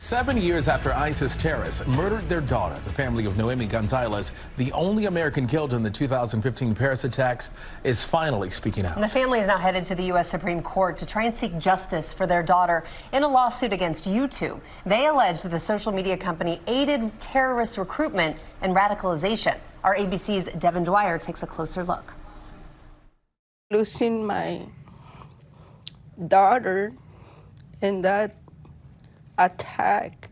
7 years after ISIS terrorists murdered their daughter, the family of Noemi Gonzalez, the only American killed in the 2015 Paris attacks, is finally speaking out. And the family is now headed to the U.S. Supreme Court to try and seek justice for their daughter in a lawsuit against YouTube. They allege that the social media company aided terrorist recruitment and radicalization. Our ABC's Devin Dwyer takes a closer look. Losing my daughter in that attack,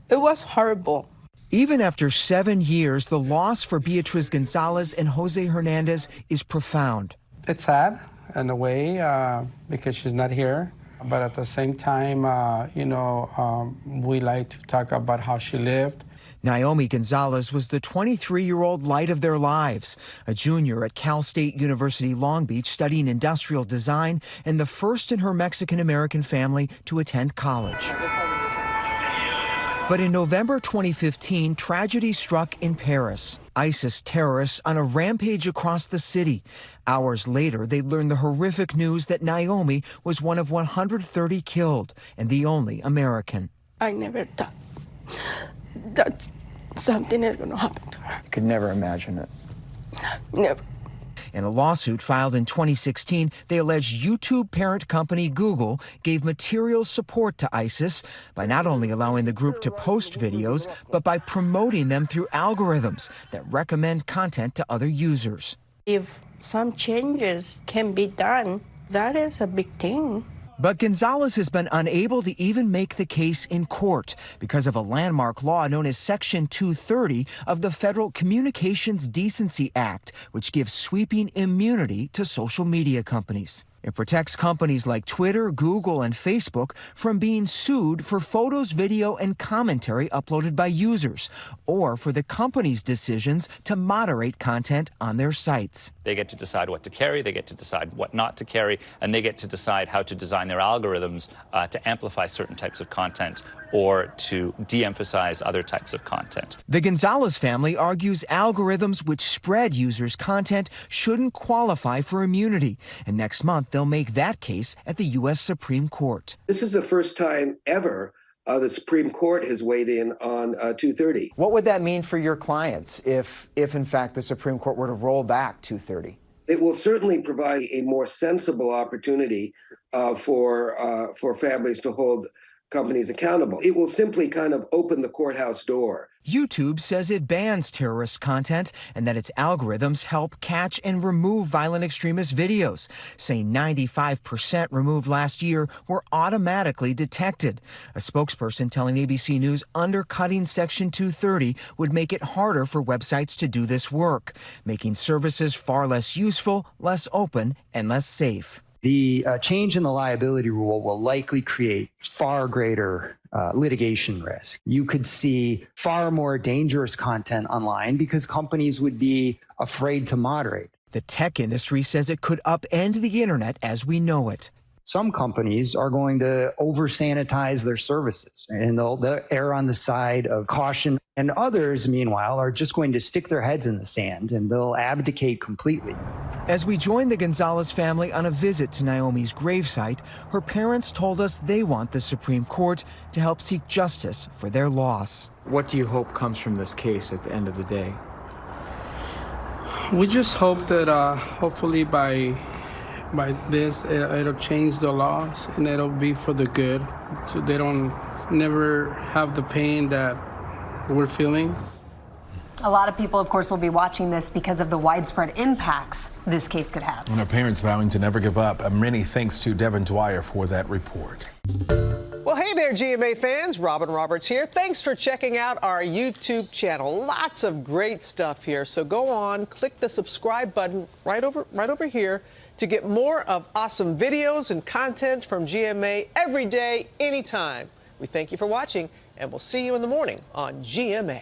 it was horrible. Even after 7 years, the loss for Beatriz Gonzalez and Jose Hernandez is profound. It's sad in a way because she's not here. But at the same time, we like to talk about how she lived. Naomi Gonzalez was the 23-year-old light of their lives, a junior at Cal State University Long Beach studying industrial design and the first in her Mexican-American family to attend college. But in November 2015, tragedy struck in Paris. ISIS terrorists on a rampage across the city. Hours later, they learned the horrific news that Naomi was one of 130 killed and the only American. I never thought that something is going to happen to her. I could never imagine it. Never. In a lawsuit filed in 2016, they allege YouTube parent company Google gave material support to ISIS by not only allowing the group to post videos, but by promoting them through algorithms that recommend content to other users. If some changes can be done, that is a big thing. But Gonzalez has been unable to even make the case in court because of a landmark law known as Section 230 of the Federal Communications Decency Act, which gives sweeping immunity to social media companies. It protects companies like Twitter, Google, and Facebook from being sued for photos, video, and commentary uploaded by users, or for the company's decisions to moderate content on their sites. They get to decide what to carry, they get to decide what not to carry, and they get to decide how to design their algorithms to amplify certain types of content or to de-emphasize other types of content. The Gonzalez family argues algorithms which spread users' content shouldn't qualify for immunity, and next month they'll make that case at the U.S. Supreme Court. This is the first time ever the Supreme Court has weighed in on 230. What would that mean for your clients if in fact the Supreme Court were to roll back 230? It will certainly provide a more sensible opportunity for families to hold companies accountable. It will simply kind of open the courthouse door. YouTube says it bans terrorist content and that its algorithms help catch and remove violent extremist videos, saying 95% removed last year were automatically detected. A spokesperson telling ABC News undercutting Section 230 would make it harder for websites to do this work, making services far less useful, less open, and less safe. The change in the liability rule will likely create far greater litigation risk. You could see far more dangerous content online because companies would be afraid to moderate. The tech industry says it could upend the internet as we know it. Some companies are going to over-sanitize their services, and they'll err on the side of caution. And others, meanwhile, are just going to stick their heads in the sand, and they'll abdicate completely. As we join the Gonzalez family on a visit to Naomi's gravesite, her parents told us they want the Supreme Court to help seek justice for their loss. What do you hope comes from this case at the end of the day? We just hope that hopefully by this, it'll change the laws and it'll be for the good, so they don't never have the pain that we're feeling. A lot of people, of course, will be watching this because of the widespread impacts this case could have. And our parents vowing to never give up. Many thanks to Devin Dwyer for that report. Well, hey there, GMA fans. Robin Roberts here. Thanks for checking out our YouTube channel. Lots of great stuff here. So go on, click the subscribe button right over here to get more of awesome videos and content from GMA every day, anytime. We thank you for watching, and we'll see you in the morning on GMA.